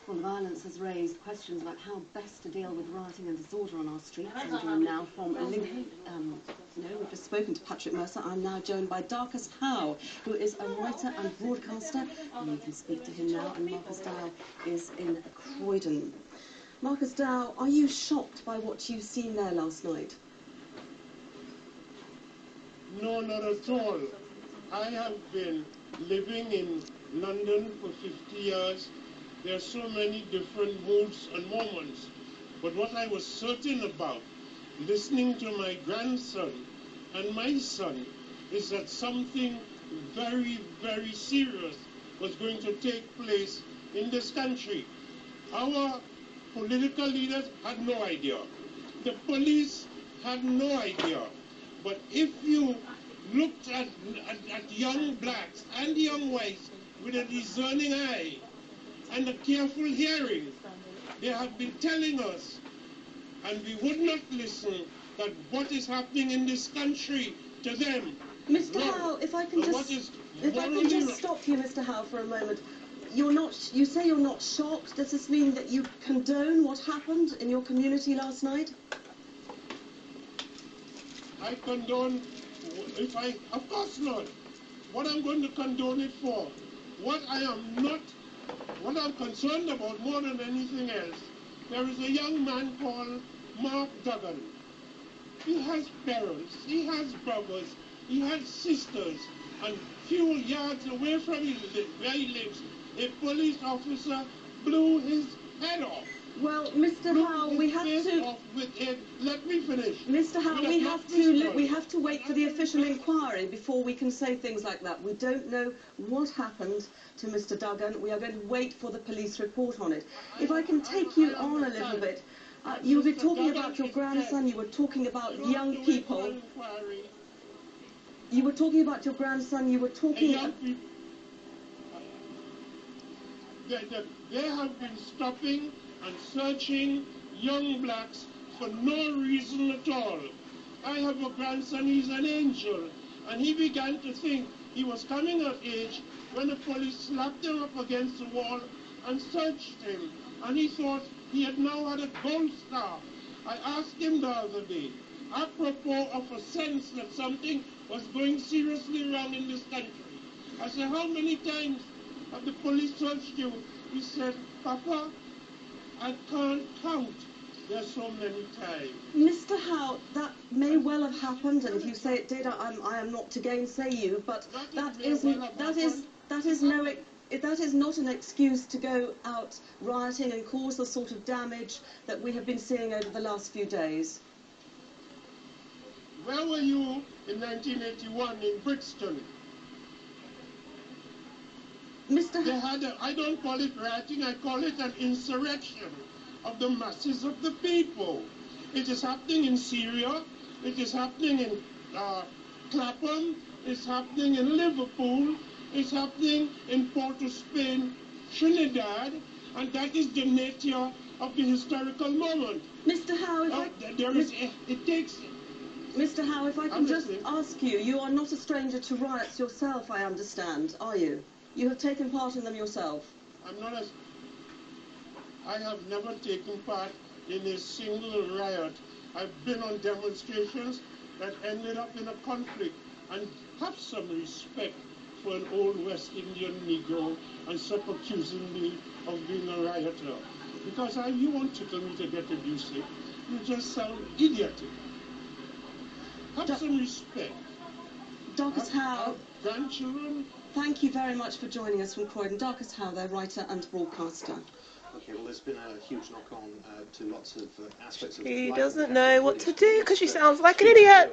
Well, the violence has raised questions about how best to deal with rioting and disorder on our streets. I'm joined now from Lincoln. We've just spoken to Patrick Mercer. I'm now joined by Darcus Howe, who is a writer and broadcaster, and you can speak to him now. And Marcus Dow is in Croydon. Marcus Dow, are you shocked by what you've seen there last night? No, not at all. I have been living in London for 50 years. There are so many different moods and moments. But what I was certain about, listening to my grandson and my son, is that something very, very serious was going to take place in this country. Our political leaders had no idea. The police had no idea. But if you looked at young blacks and young whites with a discerning eye and a careful hearing, they have been telling us, and we would not listen, that what is happening in this country to them. Mr. Howe, if I can just stop you, Mr. Howe, for a moment. You say you're not shocked. Does this mean that you condone what happened in your community last night? I condone, of course not. What I'm going to condone it for, what I'm concerned about more than anything else, there is a young man called Mark Duggan. He has parents, he has brothers, he has sisters, and few yards away from where he lives, a police officer blew his head off. Well, Mr. Howe, we have to. Let me finish. Mr. Howe, we have to wait for the official inquiry before we can say things like that. We don't know what happened to Mr. Duggan. We are going to wait for the police report on it. If I can take you on a little bit, you were talking about your grandson. You were talking about young people. You were talking about your grandson. You were talking. They have been stopping and searching young blacks for no reason at all. I have a grandson, he's an angel, and he began to think he was coming of age when the police slapped him up against the wall and searched him, and he thought he had now had a gold star. I asked him the other day, apropos of a sense that something was going seriously wrong in this country. I said, how many times have the police searched you? He said, Papa, I can't count. There's so many times. Mr. Howe, that may well have happened, and if you say it did, I am not to gainsay you, but that is not an excuse to go out rioting and cause the sort of damage that we have been seeing over the last few days. Where were you in 1981 in Brixton? Mr. I don't call it rioting, I call it an insurrection of the masses of the people. It is happening in Syria, it is happening in Clapham, it's happening in Liverpool, it's happening in Port of Spain, Trinidad, and that is the nature of the historical moment. Mr. Howe, Mr. Howe, if I can just ask you, you are not a stranger to riots yourself, I understand, are you? You have taken part in them yourself. I have never taken part in a single riot. I've been on demonstrations that ended up in a conflict, and have some respect for an old West Indian Negro and stop accusing me of being a rioter. Because you won't tickle me to get abusive. You just sound idiotic. Have some respect. Darcus Howe. Grandchildren. Thank you very much for joining us from Croydon. Darcus Howe, their writer and broadcaster. Okay, well, there's been a huge knock-on to lots of aspects of He doesn't know what to do because she sounds like an idiot.